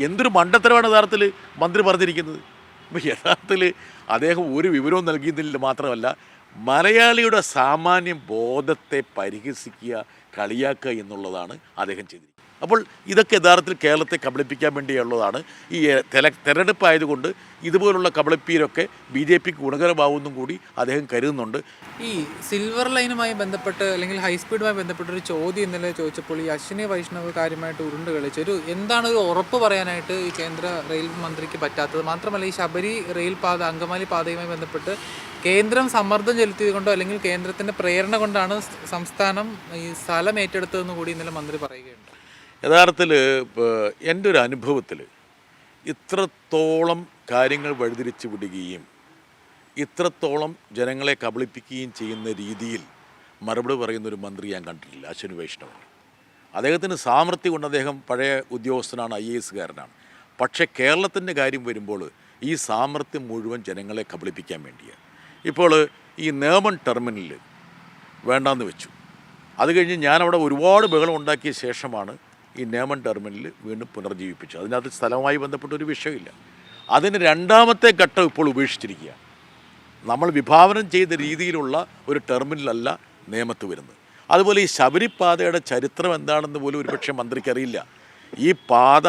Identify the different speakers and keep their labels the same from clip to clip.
Speaker 1: എന്തൊരു മണ്ടത്തരമാണ് യഥാർത്ഥത്തിൽ മന്ത്രി പറഞ്ഞിരിക്കുന്നത്. അപ്പോൾ യഥാർത്ഥത്തിൽ അദ്ദേഹം ഒരു വിവരവും നൽകിയതിൽ മാത്രമല്ല, മലയാളിയുടെ സാമാന്യ ബോധത്തെ പരിഹസിക്കുക, കളിയാക്കുക എന്നുള്ളതാണ് അദ്ദേഹം ചെയ്തിരിക്കുന്നത്. അപ്പോൾ ഇതൊക്കെ യഥാർത്ഥത്തിൽ കേരളത്തെ കബളിപ്പിക്കാൻ വേണ്ടിയുള്ളതാണ്. ഈ തെരഞ്ഞെടുപ്പായതുകൊണ്ട് ഇതുപോലുള്ള കബളിപ്പീരൊക്കെ ബി ജെ പിക്ക് ഗുണകരമാവുമെന്നും കൂടി അദ്ദേഹം കരുതുന്നുണ്ട്.
Speaker 2: ഈ സിൽവർ ലൈനുമായി ബന്ധപ്പെട്ട് അല്ലെങ്കിൽ ഹൈസ്പീഡുമായി ബന്ധപ്പെട്ട ഒരു ചോദ്യം ഇന്നലെ ചോദിച്ചപ്പോൾ ഈ അശ്വിനി വൈഷ്ണവ് കാര്യമായിട്ട് ഉരുണ്ട് കളിച്ചു. എന്താണ് ഒരു ഉറപ്പ് പറയാനായിട്ട് ഈ കേന്ദ്ര റെയിൽ മന്ത്രിക്ക് പറ്റാത്തത്? മാത്രമല്ല ഈ ശബരി റെയിൽ പാത, അങ്കമാലി പാതയുമായി ബന്ധപ്പെട്ട് കേന്ദ്രം സമ്മർദ്ദം ചെലുത്തിയത് കൊണ്ടോ അല്ലെങ്കിൽ കേന്ദ്രത്തിൻ്റെ പ്രേരണ കൊണ്ടാണ് സംസ്ഥാനം ഈ സ്ഥലം ഏറ്റെടുത്തതെന്ന് കൂടി ഇന്നലെ മന്ത്രി പറയുകയുണ്ട്.
Speaker 1: യഥാർത്ഥത്തിൽ എൻ്റെ ഒരു അനുഭവത്തിൽ ഇത്രത്തോളം കാര്യങ്ങൾ വഴിതിരിച്ച് വിടുകയും ഇത്രത്തോളം ജനങ്ങളെ കബളിപ്പിക്കുകയും ചെയ്യുന്ന രീതിയിൽ മറുപടി പറയുന്നൊരു മന്ത്രി ഞാൻ കണ്ടിട്ടില്ല. അശ്വിനി വൈഷ്ണവ് അദ്ദേഹത്തിന് സാമർത്ഥ്യം കൊണ്ട് അദ്ദേഹം പഴയ ഉദ്യോഗസ്ഥനാണ്, IAS കാരനാണ്. പക്ഷേ കേരളത്തിൻ്റെ കാര്യം വരുമ്പോൾ ഈ സാമർത്ഥ്യം മുഴുവൻ ജനങ്ങളെ കബളിപ്പിക്കാൻ വേണ്ടിയാണ്. ഇപ്പോൾ ഈ നേമൻ ടെർമിനലിൽ വേണ്ടാന്ന് വെച്ചു. അത് കഴിഞ്ഞ് ഞാനവിടെ ഒരുപാട് ബഹളം ഉണ്ടാക്കിയ ശേഷമാണ് ഈ നേമൻ ടെർമിനൽ വീണ്ടും പുനർജീവിപ്പിച്ചു. അതിനകത്ത് സ്ഥലവുമായി ബന്ധപ്പെട്ടൊരു വിഷയമില്ല. അതിന് രണ്ടാമത്തെ ഘട്ടം ഇപ്പോൾ ഉപേക്ഷിച്ചിരിക്കുക. നമ്മൾ വിഭാവനം ചെയ്ത രീതിയിലുള്ള ഒരു ടെർമിനലല്ല നേമത്ത് വരുന്നത്. അതുപോലെ ഈ ശബരിപാതയുടെ ചരിത്രം എന്താണെന്ന് പോലും ഒരുപക്ഷെ മന്ത്രിക്കറിയില്ല. ഈ പാത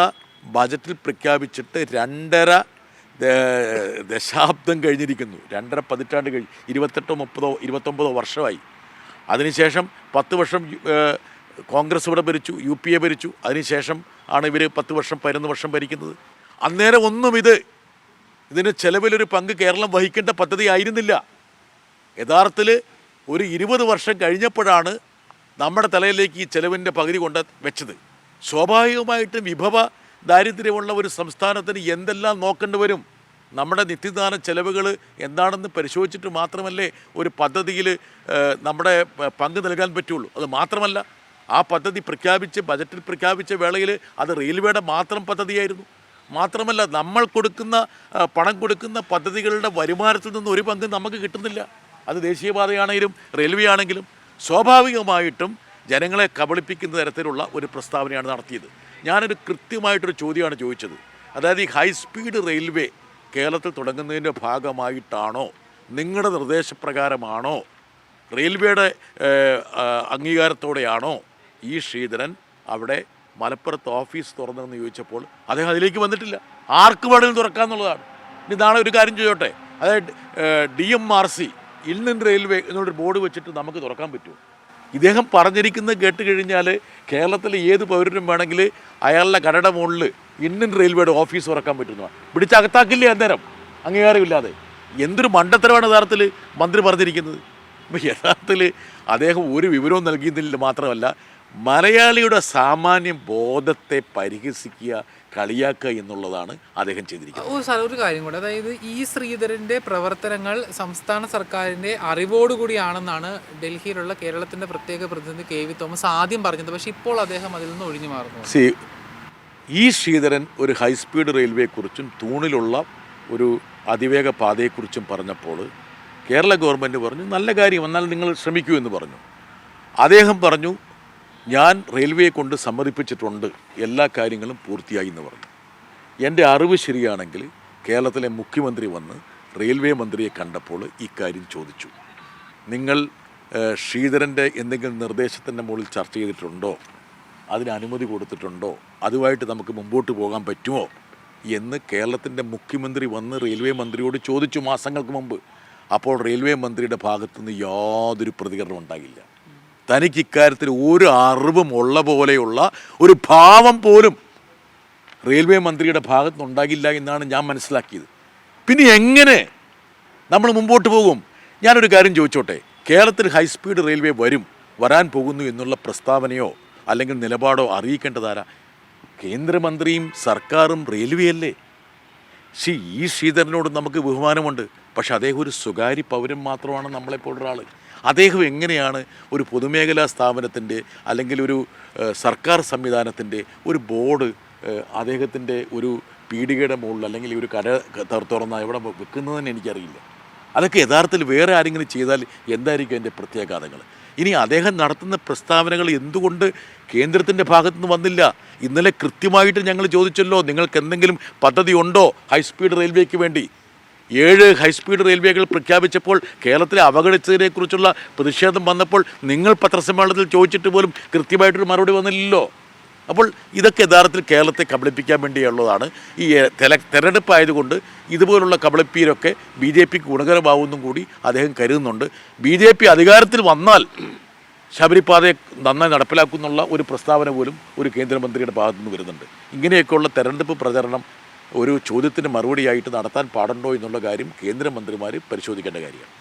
Speaker 1: ബജറ്റിൽ പ്രഖ്യാപിച്ചിട്ട് 2.5 ദശാബ്ദം കഴിഞ്ഞിരിക്കുന്നു. 2.5 പതിറ്റാണ്ട് കഴിഞ്ഞ് 28-30-29 വർഷമായി. അതിനുശേഷം 10 വർഷം കോൺഗ്രസ് ഇവിടെ ഭരിച്ചു, UPA ഭരിച്ചു. അതിനുശേഷം ആണ് ഇവർ 10 വർഷം 11 വർഷം ഭരിക്കുന്നത്. അന്നേരം ഒന്നും ഇതിന് ചെലവിലൊരു പങ്ക് കേരളം വഹിക്കേണ്ട പദ്ധതി ആയിരുന്നില്ല. യഥാർത്ഥത്തിൽ ഒരു 20 വർഷം കഴിഞ്ഞപ്പോഴാണ് നമ്മുടെ തലയിലേക്ക് ഈ ചെലവിൻ്റെ പകുതി കൊണ്ട് വെച്ചത്. സ്വാഭാവികമായിട്ടും വിഭവ ദാരിദ്ര്യമുള്ള ഒരു സംസ്ഥാനത്തിന് എന്തെല്ലാം നോക്കേണ്ടി വരും? നമ്മുടെ നിത്യദാന ചെലവുകൾ എന്താണെന്ന് പരിശോധിച്ചിട്ട് മാത്രമല്ലേ ഒരു പദ്ധതിയിൽ നമ്മുടെ പങ്ക് നൽകാൻ പറ്റുള്ളൂ. അത് മാത്രമല്ല, ആ പദ്ധതി ബജറ്റിൽ പ്രഖ്യാപിച്ച വേളയിൽ അത് റെയിൽവേയുടെ മാത്രം പദ്ധതിയായിരുന്നു. മാത്രമല്ല, നമ്മൾ പണം കൊടുക്കുന്ന പദ്ധതികളുടെ വരുമാനത്തിൽ നിന്ന് ഒരു പങ്ക് നമുക്ക് കിട്ടുന്നില്ല. അത് ദേശീയപാതയാണെങ്കിലും റെയിൽവേ ആണെങ്കിലും. സ്വാഭാവികമായിട്ടും ജനങ്ങളെ കബളിപ്പിക്കുന്ന തരത്തിലുള്ള ഒരു പ്രസ്താവനയാണ് നടത്തിയത്. ഞാനൊരു കൃത്യമായിട്ടൊരു ചോദ്യമാണ് ചോദിച്ചത്. അതായത് ഈ ഹൈസ്പീഡ് റെയിൽവേ കേരളത്തിൽ തുടങ്ങുന്നതിൻ്റെ ഭാഗമായിട്ടാണോ, നിങ്ങളുടെ നിർദ്ദേശപ്രകാരമാണോ, റെയിൽവേയുടെ അംഗീകാരത്തോടെയാണോ ഈ ശ്രീധരൻ അവിടെ മലപ്പുറത്ത് ഓഫീസ് തുറന്നതെന്ന് ചോദിച്ചപ്പോൾ അദ്ദേഹം അതിലേക്ക് വന്നിട്ടില്ല. ആർക്ക് വേണമെങ്കിലും തുറക്കാമെന്നുള്ളതാണ്. ഇനി നാളെ ഒരു കാര്യം ചെയ്തോട്ടെ, അതായത് DMRC ഇന്ത്യൻ റെയിൽവേ എന്നുള്ളൊരു ബോർഡ് വെച്ചിട്ട് നമുക്ക് തുറക്കാൻ പറ്റുമോ? ഇദ്ദേഹം പറഞ്ഞിരിക്കുന്നത് കേട്ട് കഴിഞ്ഞാൽ കേരളത്തിലെ ഏത് പൗരനും വേണമെങ്കിൽ അയാളുടെ കടയുടെ മുകളിൽ ഇന്ത്യൻ റെയിൽവേയുടെ ഓഫീസ് തുറക്കാൻ പറ്റുന്നതാണ്. പിടിച്ചകത്താക്കില്ലേ അന്നേരം അംഗീകാരമില്ലാതെ? എന്തൊരു മണ്ടത്തരമാണ് യഥാർത്ഥത്തിൽ മന്ത്രി പറഞ്ഞിരിക്കുന്നത്. അപ്പോൾ യഥാർത്ഥത്തിൽ അദ്ദേഹം ഒരു വിവരവും നൽകിയതിൽ മാത്രമല്ല, മലയാളിയുടെ സാമാന്യ ബോധത്തെ പരിഹസിക്കുക, കളിയാക്കുക എന്നുള്ളതാണ് അദ്ദേഹം ചെയ്തിരിക്കുന്നത്.
Speaker 2: ഒരു കാര്യം കൂടെ, അതായത് ഈ ശ്രീധരൻ്റെ പ്രവർത്തനങ്ങൾ സംസ്ഥാന സർക്കാരിൻ്റെ അറിവോടുകൂടിയാണെന്നാണ് ഡൽഹിയിലുള്ള കേരളത്തിൻ്റെ പ്രത്യേക പ്രതിനിധി KV തോമസ് ആദ്യം പറഞ്ഞത്. പക്ഷേ ഇപ്പോൾ അദ്ദേഹം അതിൽ നിന്ന് ഒഴിഞ്ഞു മാറുന്നു.
Speaker 1: ഈ ശ്രീധരൻ ഒരു ഹൈസ്പീഡ് റെയിൽവേയെക്കുറിച്ചും തൂണിലുള്ള ഒരു അതിവേഗ പാതയെക്കുറിച്ചും പറഞ്ഞപ്പോൾ കേരള ഗവൺമെൻറ് പറഞ്ഞു നല്ല കാര്യം, എന്നാൽ നിങ്ങൾ ശ്രമിക്കൂ എന്ന് പറഞ്ഞു. അദ്ദേഹം പറഞ്ഞു ഞാൻ റെയിൽവേയെ കൊണ്ട് സമ്മതിപ്പിച്ചിട്ടുണ്ട്, എല്ലാ കാര്യങ്ങളും പൂർത്തിയായി എന്ന് പറഞ്ഞു. എൻ്റെ അറിവ് ശരിയാണെങ്കിൽ കേരളത്തിലെ മുഖ്യമന്ത്രി വന്ന് റെയിൽവേ മന്ത്രിയെ കണ്ടപ്പോൾ ഇക്കാര്യം ചോദിച്ചു. നിങ്ങൾ ശ്രീധരൻ്റെ എന്തെങ്കിലും നിർദ്ദേശത്തിൻ്റെ മുകളിൽ ചർച്ച ചെയ്തിട്ടുണ്ടോ, അതിന് അനുമതി കൊടുത്തിട്ടുണ്ടോ, അതുമായിട്ട് നമുക്ക് മുമ്പോട്ട് പോകാൻ പറ്റുമോ എന്ന് കേരളത്തിൻ്റെ മുഖ്യമന്ത്രി വന്ന് റെയിൽവേ മന്ത്രിയോട് ചോദിച്ചു മാസങ്ങൾക്ക് മുമ്പ്. അപ്പോൾ റെയിൽവേ മന്ത്രിയുടെ ഭാഗത്തുനിന്ന് യാതൊരു പ്രതികരണം ഉണ്ടാകില്ല. തനിക്ക് ഇക്കാര്യത്തിൽ ഒരു അറിവും ഉള്ള പോലെയുള്ള ഒരു ഭാവം പോലും റെയിൽവേ മന്ത്രിയുടെ ഭാഗത്തുനിന്നുണ്ടാകില്ല എന്നാണ് ഞാൻ മനസ്സിലാക്കിയത്. പിന്നെ എങ്ങനെ നമ്മൾ മുമ്പോട്ട് പോകും? ഞാനൊരു കാര്യം ചോദിച്ചോട്ടെ, കേരളത്തിൽ ഹൈസ്പീഡ് റെയിൽവേ വരാൻ പോകുന്നു എന്നുള്ള പ്രസ്താവനയോ അല്ലെങ്കിൽ നിലപാടോ അറിയിക്കേണ്ടതാരാ? കേന്ദ്രമന്ത്രിയും സർക്കാരും റെയിൽവേ അല്ലേ? ഈ ശ്രീധരനോട് നമുക്ക് ബഹുമാനമുണ്ട്. പക്ഷെ അദ്ദേഹം ഒരു സ്വകാര്യ പൗരൻ മാത്രമാണ് നമ്മളെപ്പോലൊരാൾ. അദ്ദേഹം എങ്ങനെയാണ് ഒരു പൊതുമേഖലാ സ്ഥാപനത്തിൻ്റെ അല്ലെങ്കിൽ ഒരു സർക്കാർ സംവിധാനത്തിൻ്റെ ഒരു ബോർഡ് അദ്ദേഹത്തിൻ്റെ ഒരു പീടികയുടെ മുകളിൽ അല്ലെങ്കിൽ ഒരു കട തുറന്ന എവിടെ വെക്കുന്നതെന്ന് എനിക്കറിയില്ല. അതൊക്കെ യഥാർത്ഥത്തിൽ വേറെ ആരെങ്കിലും ചെയ്താൽ എന്തായിരിക്കും അതിൻ്റെ പ്രത്യാഘാതങ്ങൾ? ഇനി അദ്ദേഹം നടത്തുന്ന പ്രസ്താവനകൾ എന്തുകൊണ്ട് കേന്ദ്രത്തിൻ്റെ ഭാഗത്തു നിന്ന് വന്നില്ല? ഇന്നലെ കൃത്യമായിട്ട് ഞങ്ങൾ ചോദിച്ചല്ലോ, നിങ്ങൾക്ക് എന്തെങ്കിലും പദ്ധതി ഉണ്ടോ ഹൈസ്പീഡ് റെയിൽവേക്ക് വേണ്ടി? 7 ഹൈസ്പീഡ് റെയിൽവേകൾ പ്രഖ്യാപിച്ചപ്പോൾ കേരളത്തിലെ അവഗണിച്ചതിനെക്കുറിച്ചുള്ള പ്രതിഷേധം വന്നപ്പോൾ നിങ്ങൾ പത്രസമ്മേളനത്തിൽ ചോദിച്ചിട്ട് പോലും കൃത്യമായിട്ടൊരു മറുപടി വന്നില്ലല്ലോ. അപ്പോൾ ഇതൊക്കെ യഥാർത്ഥത്തിൽ കേരളത്തെ കബളിപ്പിക്കാൻ വേണ്ടിയുള്ളതാണ്. ഈ തെരഞ്ഞെടുപ്പ് ആയതുകൊണ്ട് ഇതുപോലുള്ള കബളിപ്പീരൊക്കെ BJP ഗുണകരമാവുമെന്നും കൂടി അദ്ദേഹം കരുതുന്നുണ്ട്. BJP അധികാരത്തിൽ വന്നാൽ ശബരിപാതയെ നന്നായി നടപ്പിലാക്കുന്നുള്ള ഒരു പ്രസ്താവന പോലും ഒരു കേന്ദ്രമന്ത്രിയുടെ ഭാഗത്തുനിന്ന് വരുന്നുണ്ട്. ഇങ്ങനെയൊക്കെയുള്ള തെരഞ്ഞെടുപ്പ് പ്രചരണം ഒരു ചോദ്യത്തിന് മറുപടിയായിട്ട് നടത്താൻ പാടുണ്ടോ എന്നുള്ള കാര്യം കേന്ദ്രമന്ത്രിമാർ പരിശോധിക്കേണ്ട കാര്യമാണ്.